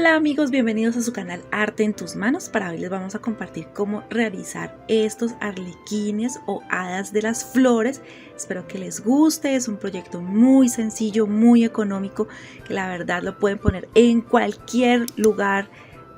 Hola amigos, bienvenidos a su canal Arte en tus manos. Para hoy les vamos a compartir cómo realizar estos arlequines o hadas de las flores. Espero que les guste, es un proyecto muy sencillo, muy económico, que la verdad lo pueden poner en cualquier lugar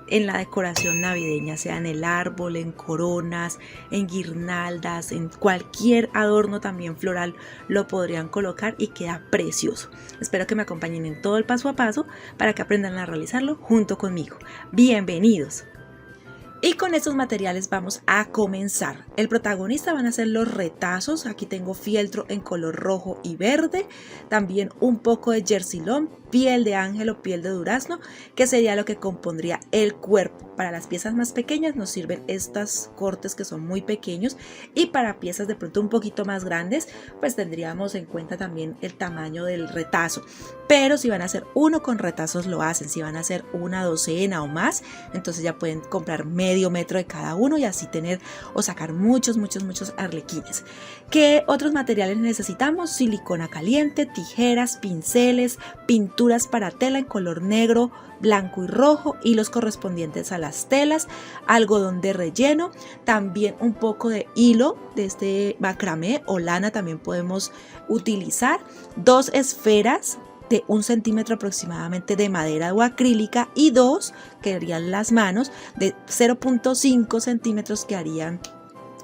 en la decoración navideña, sea en el árbol, en coronas, en guirnaldas, en cualquier adorno también floral lo podrían colocar y queda precioso. Espero que me acompañen en todo el paso a paso para que aprendan a realizarlo junto conmigo. Bienvenidos. Y con estos materiales vamos a comenzar. El protagonista van a ser los retazos. Aquí tengo fieltro en color rojo y verde. También un poco de Yersilón, piel de ángel o piel de durazno, que sería lo que compondría el cuerpo. Para las piezas más pequeñas nos sirven estos cortes que son muy pequeños. Y para piezas de pronto un poquito más grandes, pues tendríamos en cuenta también el tamaño del retazo. Pero si van a hacer uno con retazos lo hacen. Si van a hacer una docena o más, entonces ya pueden comprar medio metro de cada uno y así tener o sacar muchos arlequines. ¿Qué otros materiales necesitamos? Silicona caliente, tijeras, pinceles, pinturas para tela en color negro, blanco y rojo y los correspondientes a las telas, algodón de relleno, también un poco de hilo de este macramé o lana también podemos utilizar, 2 esferas de 1 centímetro aproximadamente de madera o acrílica y 2 que harían las manos de 0.5 centímetros que harían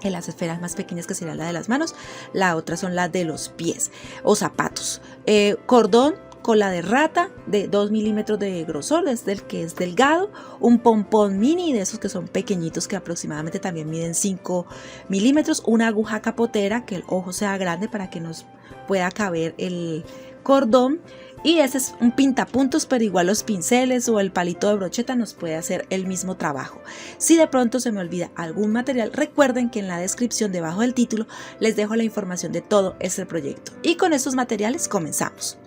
en las esferas más pequeñas, que sería la de las manos. La otra son las de los pies o zapatos. Cordón, cola de rata de 2 milímetros de grosor, es del que es delgado, un pompón mini de esos que son pequeñitos que aproximadamente también miden 5 milímetros, una aguja capotera que el ojo sea grande para que nos pueda caber el cordón. Y ese es un pintapuntos, pero igual los pinceles o el palito de brocheta nos puede hacer el mismo trabajo. Si de pronto se me olvida algún material, recuerden que en la descripción debajo del título les dejo la información de todo este proyecto. Y con estos materiales comenzamos.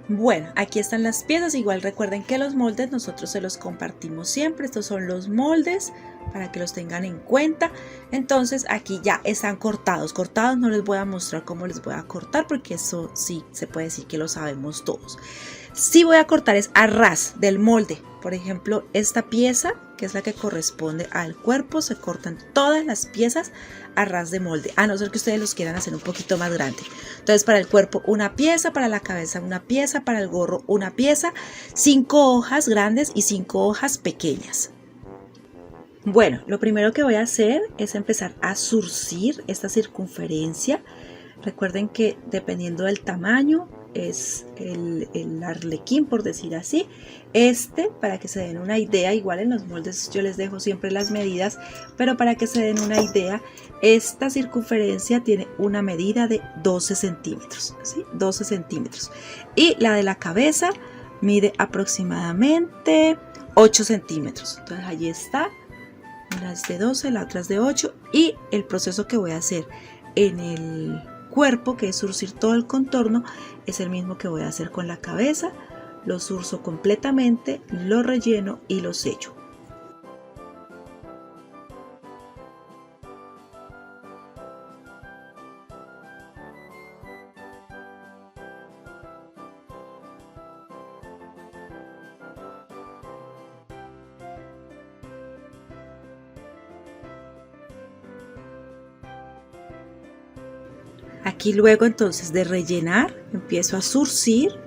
Bueno, aquí están las piezas. Igual recuerden que los moldes nosotros se los compartimos siempre. Estos son los moldes para que los tengan en cuenta. Entonces aquí ya están cortados. No les voy a mostrar cómo les voy a cortar porque eso sí se puede decir que lo sabemos todos. Sí voy a cortar es a ras del molde. Por ejemplo, esta pieza, que es la que corresponde al cuerpo, se cortan todas las piezas a ras de molde, a no ser que ustedes los quieran hacer un poquito más grande. Entonces para el cuerpo una pieza, para la cabeza una pieza, para el gorro una pieza, 5 hojas grandes y 5 hojas pequeñas. Bueno, lo primero que voy a hacer es empezar a zurcir esta circunferencia. Recuerden que dependiendo del tamaño es el arlequín, por decir así. Para que se den una idea, igual en los moldes yo les dejo siempre las medidas, pero para que se den una idea, esta circunferencia tiene una medida de 12 centímetros, ¿sí? 12 centímetros. Y la de la cabeza mide aproximadamente 8 centímetros. Entonces allí está, una es de 12, la otra es de 8. Y el proceso que voy a hacer en el cuerpo, que es zurcir todo el contorno, es el mismo que voy a hacer con la cabeza. Lo zurzo completamente, lo relleno y lo sello. Aquí luego entonces de rellenar empiezo a zurcir,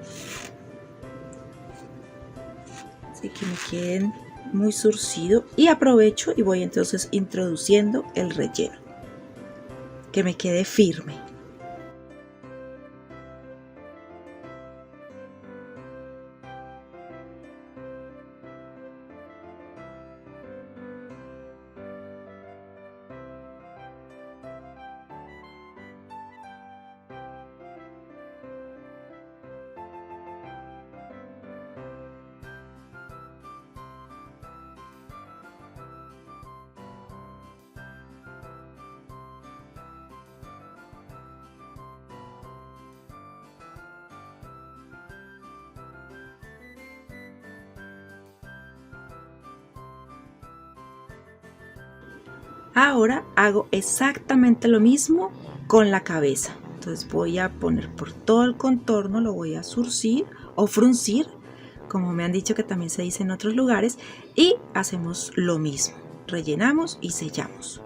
así que me queden muy zurcido, y aprovecho y voy entonces introduciendo el relleno, que me quede firme. Ahora hago exactamente lo mismo con la cabeza. Entonces voy a poner por todo el contorno, lo voy a zurcir o fruncir como me han dicho que también se dice en otros lugares, y hacemos lo mismo, rellenamos y sellamos.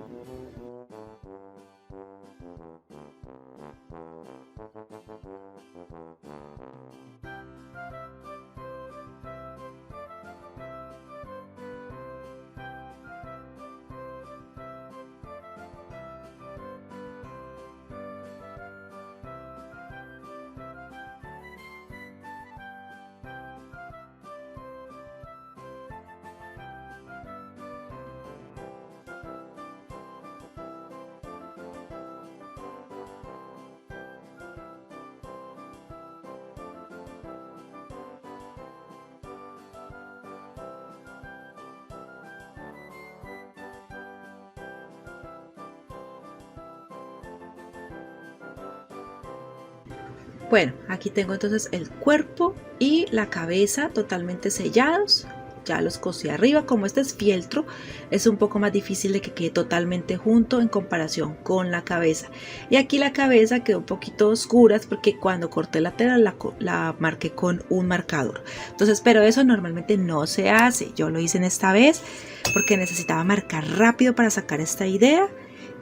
Bueno, aquí tengo entonces el cuerpo y la cabeza totalmente sellados. Ya los cosí arriba. Como este es fieltro, es un poco más difícil de que quede totalmente junto en comparación con la cabeza. Y aquí la cabeza quedó un poquito oscura porque cuando corté la tela la marqué con un marcador. Entonces, pero eso normalmente no se hace. Yo lo hice en esta vez porque necesitaba marcar rápido para sacar esta idea.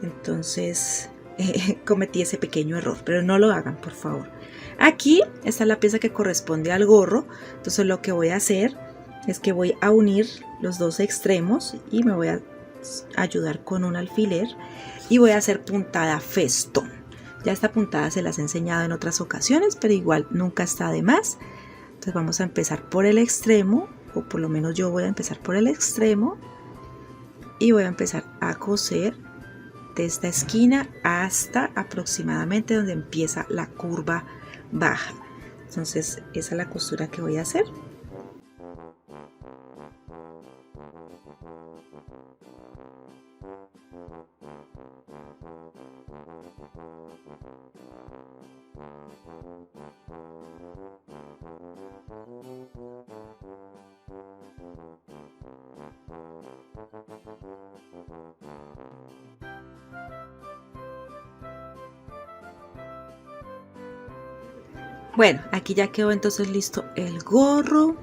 Entonces cometí ese pequeño error, pero no lo hagan, por favor. Aquí está la pieza que corresponde al gorro. Entonces lo que voy a hacer es que voy a unir los dos extremos y me voy a ayudar con un alfiler y voy a hacer puntada festón. Ya esta puntada se las he enseñado en otras ocasiones, pero igual nunca está de más. Entonces vamos a empezar por el extremo, o por lo menos yo voy a empezar por el extremo, y voy a empezar a coser de esta esquina hasta aproximadamente donde empieza la curva baja. Entonces esa es la costura que voy a hacer. Bueno, aquí ya quedó entonces listo el gorro,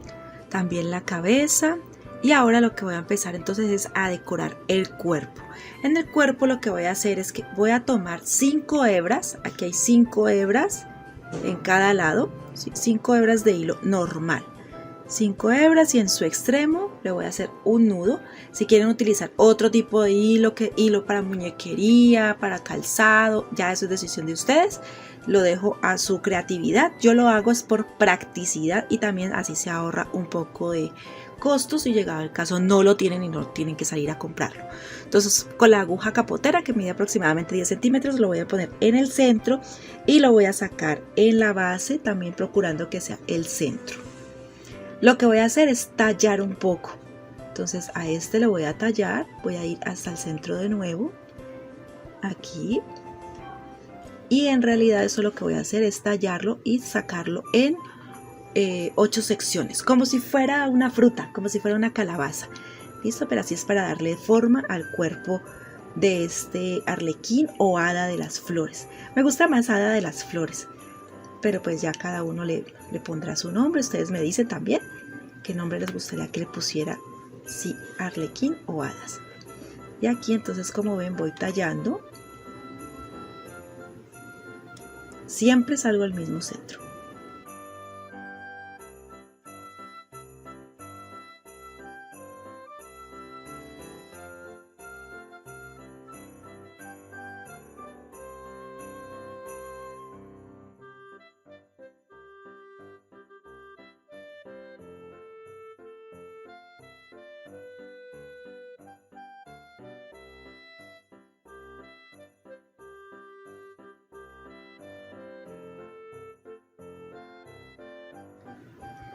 también la cabeza, y ahora lo que voy a empezar entonces es a decorar el cuerpo. En el cuerpo lo que voy a hacer es que voy a tomar 5 hebras, aquí hay 5 hebras en cada lado, 5 hebras de hilo normal. 5 hebras y en su extremo le voy a hacer un nudo. Si quieren utilizar otro tipo de hilo, que hilo para muñequería, para calzado, ya eso es decisión de ustedes. Lo dejo a su creatividad. Yo lo hago es por practicidad y también así se ahorra un poco de costos si llegado el caso no lo tienen y no tienen que salir a comprarlo. Entonces con la aguja capotera que mide aproximadamente 10 centímetros lo voy a poner en el centro y lo voy a sacar en la base, también procurando que sea el centro. Lo que voy a hacer es tallar un poco. Entonces a este le voy a tallar, voy a ir hasta el centro de nuevo, aquí. Y en realidad eso lo que voy a hacer es tallarlo y sacarlo en 8 secciones, como si fuera una fruta, como si fuera una calabaza. Listo, pero así es para darle forma al cuerpo de este arlequín o hada de las flores. Me gusta más hada de las flores, pero pues ya cada uno le pondrá su nombre. Ustedes me dicen también qué nombre les gustaría que le pusiera, si arlequín o hadas. Y aquí entonces, como ven, voy tallando. Siempre salgo al mismo centro.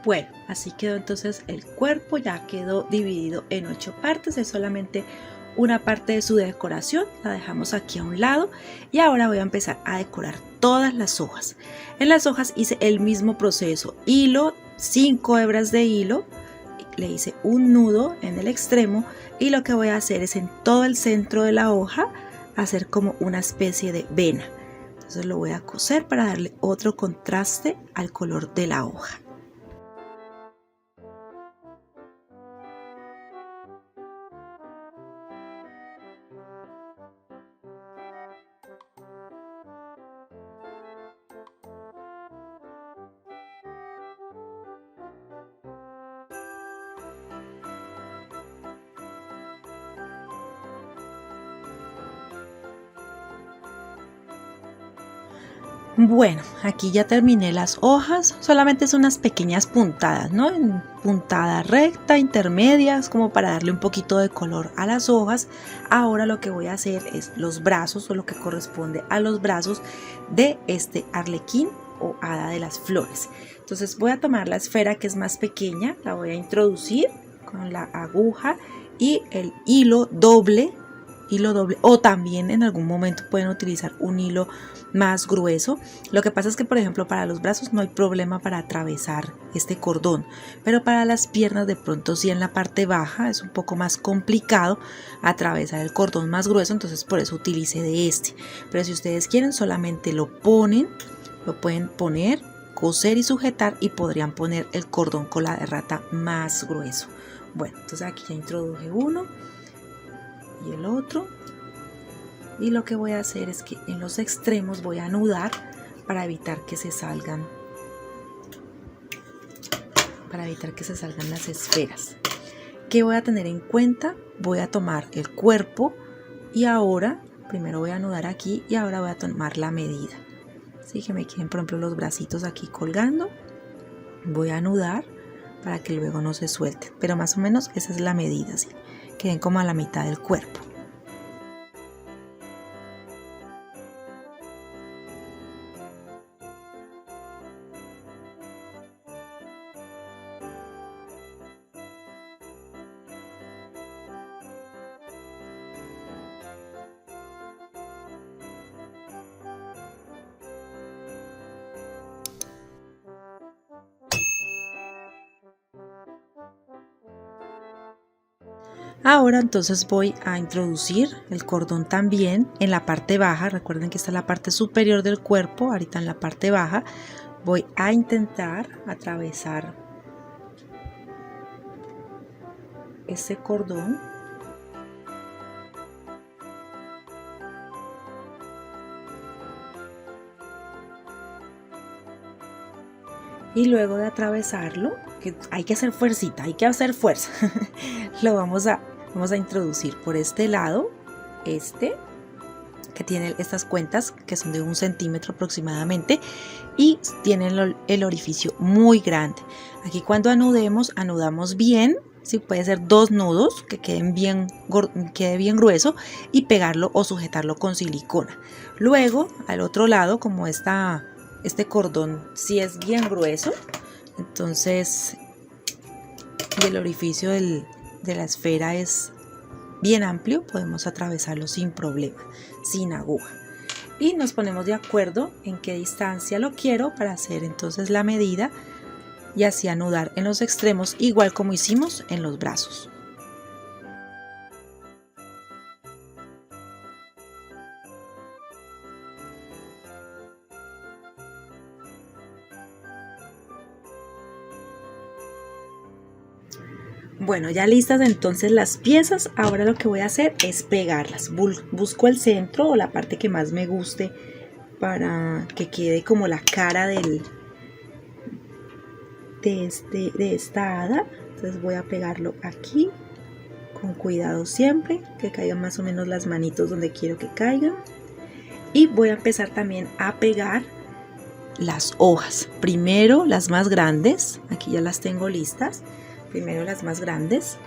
Bueno, así quedó entonces el cuerpo, ya quedó dividido en 8 partes, es solamente una parte de su decoración, la dejamos aquí a un lado y ahora voy a empezar a decorar todas las hojas. En las hojas hice el mismo proceso, hilo, 5 hebras de hilo, le hice un nudo en el extremo y lo que voy a hacer es en todo el centro de la hoja hacer como una especie de vena. Entonces lo voy a coser para darle otro contraste al color de la hoja. Bueno, aquí ya terminé las hojas, solamente son unas pequeñas puntadas, ¿no? En puntada recta, intermedias, como para darle un poquito de color a las hojas. Ahora lo que voy a hacer es los brazos, o lo que corresponde a los brazos de este arlequín o hada de las flores. Entonces voy a tomar la esfera que es más pequeña, la voy a introducir con la aguja y el hilo doble, o también en algún momento pueden utilizar un hilo más grueso. Lo que pasa es que, por ejemplo, para los brazos no hay problema para atravesar este cordón, pero para las piernas de pronto sí, en la parte baja es un poco más complicado atravesar el cordón más grueso, entonces por eso utilicé de este. Pero si ustedes quieren, solamente lo pueden poner, coser y sujetar, y podrían poner el cordón cola de rata más grueso. Bueno, entonces aquí ya introduje uno y el otro, y lo que voy a hacer es que en los extremos voy a anudar para evitar que se salgan las esferas. ¿Qué voy a tener en cuenta? Voy a tomar el cuerpo y ahora primero voy a anudar aquí y ahora voy a tomar la medida, así que me queden, por ejemplo, los bracitos aquí colgando. Voy a anudar para que luego no se suelten, pero más o menos esa es la medida, ¿sí? Queden como a la mitad del cuerpo. Ahora entonces voy a introducir el cordón también en la parte baja. Recuerden que esta es la parte superior del cuerpo, ahorita en la parte baja voy a intentar atravesar este cordón y luego de atravesarlo, que hay que hacer fuercita, hay que hacer fuerza, lo vamos a introducir por este lado, que tiene estas cuentas que son de 1 centímetro aproximadamente y tienen el orificio muy grande. Aquí cuando anudamos bien, si puede ser 2 nudos que quede bien grueso, y pegarlo o sujetarlo con silicona. Luego al otro lado, como este cordón sí es bien grueso, entonces, y el orificio de la esfera es bien amplio, podemos atravesarlo sin problema, sin aguja. Y nos ponemos de acuerdo en qué distancia lo quiero para hacer entonces la medida y así anudar en los extremos, igual como hicimos en los brazos. Bueno, ya listas entonces las piezas, ahora lo que voy a hacer es pegarlas. Busco el centro o la parte que más me guste para que quede como la cara de esta hada. Entonces voy a pegarlo aquí, con cuidado siempre, que caigan más o menos las manitos donde quiero que caigan. Y voy a empezar también a pegar las hojas. Primero las más grandes, aquí ya las tengo listas. Primero las más grandes.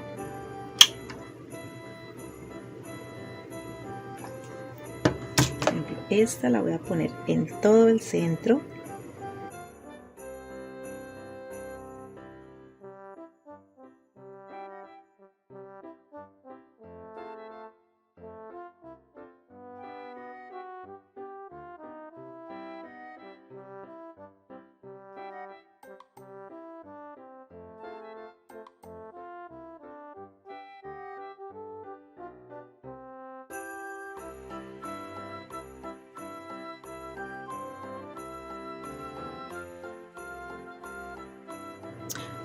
Por ejemplo, esta la voy a poner en todo el centro.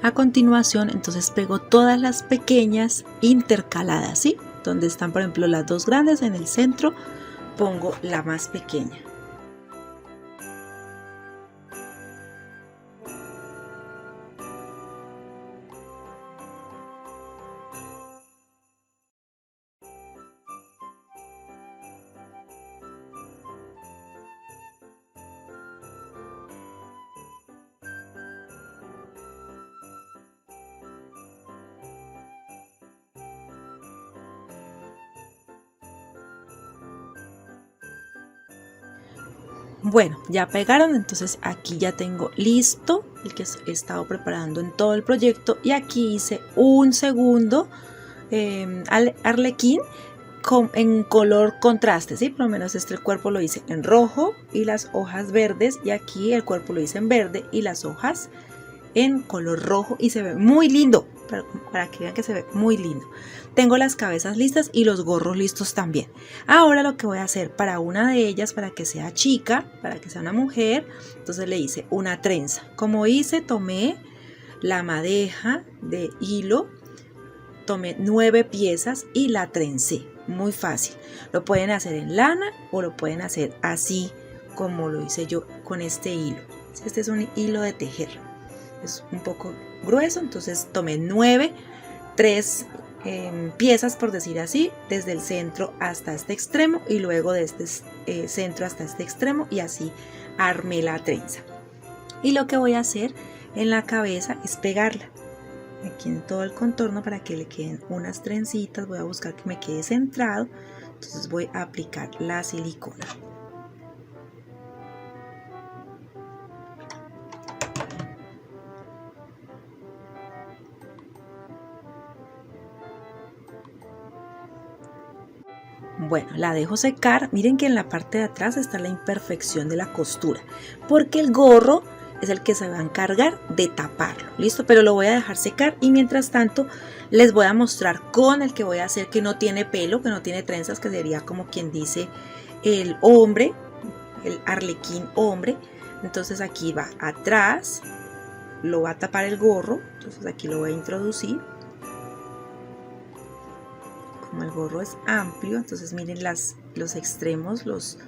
A continuación, entonces pego todas las pequeñas intercaladas, ¿sí? Donde están, por ejemplo, las dos grandes, en el centro pongo la más pequeña. Bueno, ya pegaron, entonces aquí ya tengo listo el que he estado preparando en todo el proyecto, y aquí hice un segundo arlequín en color contraste, ¿sí? Por lo menos el cuerpo lo hice en rojo y las hojas verdes, y aquí el cuerpo lo hice en verde y las hojas en color rojo, y se ve muy lindo, para que vean que se ve muy lindo. Tengo las cabezas listas y los gorros listos también. Ahora lo que voy a hacer para una de ellas, para que sea chica, para que sea una mujer, entonces le hice una trenza. Como hice, tomé la madeja de hilo, tomé 9 piezas y la trencé. Muy fácil. Lo pueden hacer en lana o lo pueden hacer así como lo hice yo con este hilo. Este es un hilo de tejer, es un poco grueso, entonces tomé 3 piezas, por decir así, desde el centro hasta este extremo y luego de este centro hasta este extremo, y así armé la trenza. Y lo que voy a hacer en la cabeza es pegarla aquí en todo el contorno para que le queden unas trencitas. Voy a buscar que me quede centrado, entonces voy a aplicar la silicona. Bueno, la dejo secar. Miren que en la parte de atrás está la imperfección de la costura, porque el gorro es el que se va a encargar de taparlo, listo, pero lo voy a dejar secar, y mientras tanto les voy a mostrar con el que voy a hacer, que no tiene pelo, que no tiene trenzas, que sería como quien dice el hombre, el arlequín hombre. Entonces aquí va atrás, lo va a tapar el gorro, entonces aquí lo voy a introducir. Como el gorro es amplio, entonces miren los extremos, los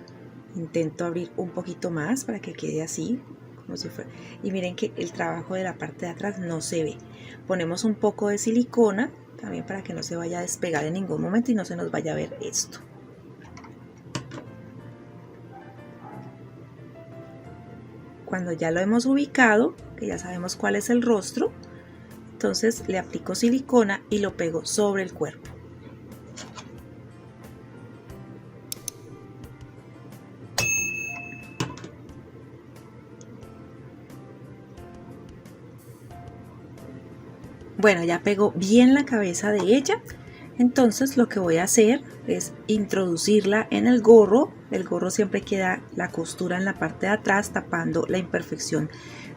intento abrir un poquito más para que quede así, como si fuera. Y miren que el trabajo de la parte de atrás no se ve. Ponemos un poco de silicona también para que no se vaya a despegar en ningún momento y no se nos vaya a ver esto. Cuando ya lo hemos ubicado, que ya sabemos cuál es el rostro, entonces le aplico silicona y lo pego sobre el cuerpo. Bueno, ya pegó bien la cabeza de ella, entonces lo que voy a hacer es introducirla en el gorro. El gorro siempre queda la costura en la parte de atrás, tapando la imperfección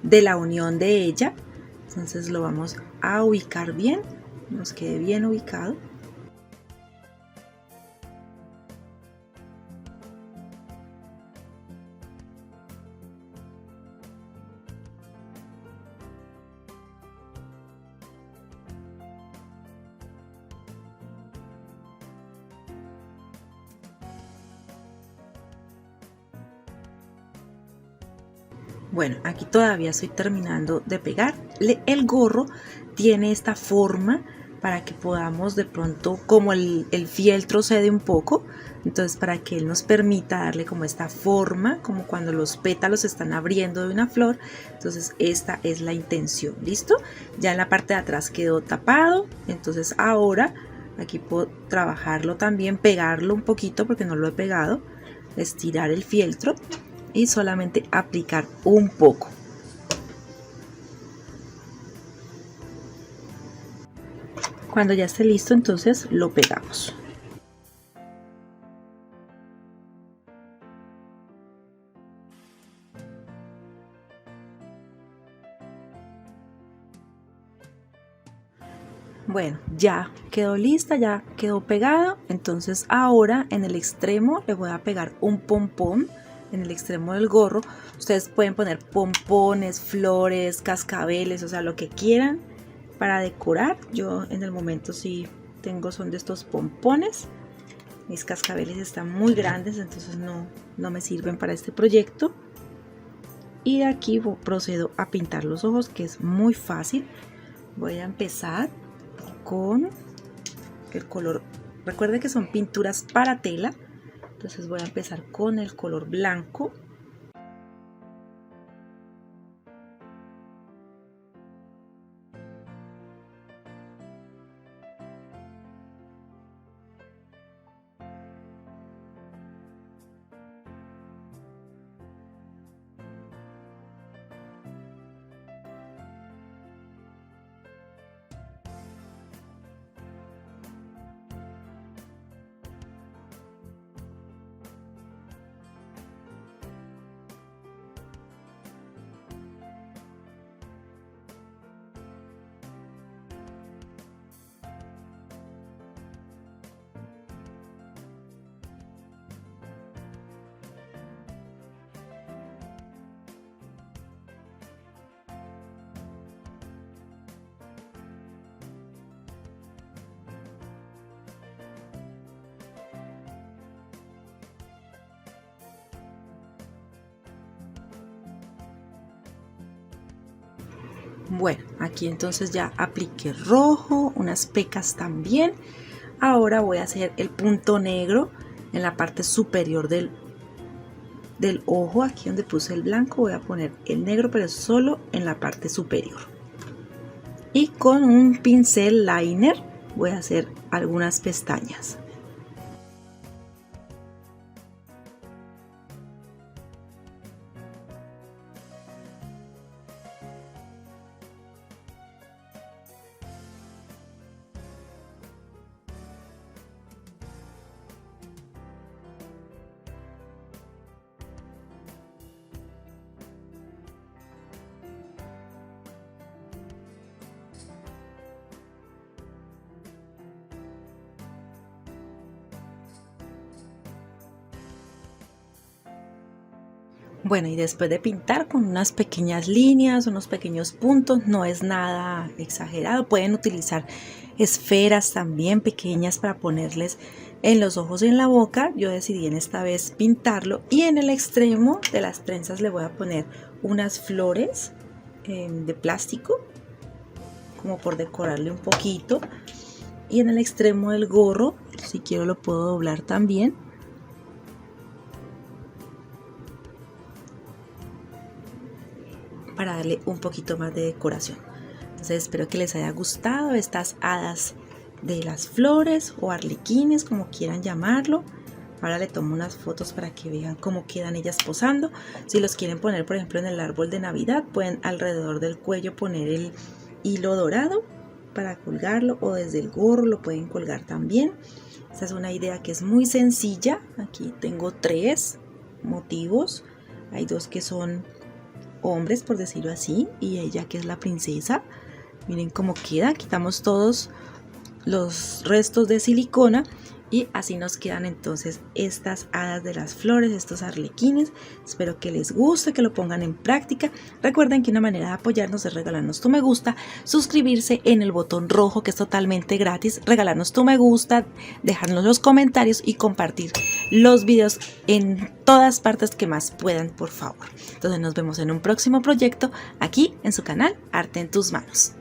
de la unión de ella. Entonces lo vamos a ubicar bien, nos quede bien ubicado. Bueno, aquí todavía estoy terminando de pegar. El gorro tiene esta forma para que podamos de pronto, como el fieltro cede un poco, entonces para que él nos permita darle como esta forma, como cuando los pétalos se están abriendo de una flor. Entonces esta es la intención, ¿listo? Ya en la parte de atrás quedó tapado, entonces ahora aquí puedo trabajarlo también, pegarlo un poquito porque no lo he pegado, estirar el fieltro y solamente aplicar un poco. Cuando ya esté listo, entonces lo pegamos. Bueno, ya quedó lista, ya quedó pegado. Entonces ahora en el extremo le voy a pegar un pompón. En el extremo del gorro ustedes pueden poner pompones, flores, cascabeles, o sea, lo que quieran para decorar. Yo en el momento sí tengo, son de estos pompones. Mis cascabeles están muy grandes, entonces no me sirven para este proyecto. Y de aquí procedo a pintar los ojos, que es muy fácil. Voy a empezar con el color, recuerden que son pinturas para tela, entonces voy a empezar con el color blanco. Bueno, aquí entonces ya apliqué rojo, unas pecas también. Ahora voy a hacer el punto negro en la parte superior del ojo. Aquí donde puse el blanco voy a poner el negro, pero solo en la parte superior. Y con un pincel liner voy a hacer algunas pestañas. Bueno, y después de pintar con unas pequeñas líneas, unos pequeños puntos, no es nada exagerado. Pueden utilizar esferas también pequeñas para ponerles en los ojos y en la boca. Yo decidí en esta vez pintarlo, y en el extremo de las trenzas le voy a poner unas flores de plástico, como por decorarle un poquito. Y en el extremo del gorro, si quiero lo puedo doblar también, para darle un poquito más de decoración. Entonces espero que les haya gustado estas hadas de las flores o arlequines, como quieran llamarlo. Ahora le tomo unas fotos para que vean cómo quedan ellas posando. Si los quieren poner, por ejemplo, en el árbol de Navidad, pueden alrededor del cuello poner el hilo dorado para colgarlo, o desde el gorro lo pueden colgar también. Esta es una idea que es muy sencilla. Aquí tengo 3 motivos. Hay 2 que son hombres, por decirlo así, y ella que es la princesa. Miren cómo queda. Quitamos todos los restos de silicona y así nos quedan entonces estas hadas de las flores, estos arlequines. Espero que les guste, que lo pongan en práctica. Recuerden que una manera de apoyarnos es regalarnos tu me gusta, suscribirse en el botón rojo, que es totalmente gratis, regalarnos tu me gusta, dejarnos los comentarios y compartir los videos en todas partes que más puedan, por favor. Entonces nos vemos en un próximo proyecto aquí en su canal Arte en tus Manos.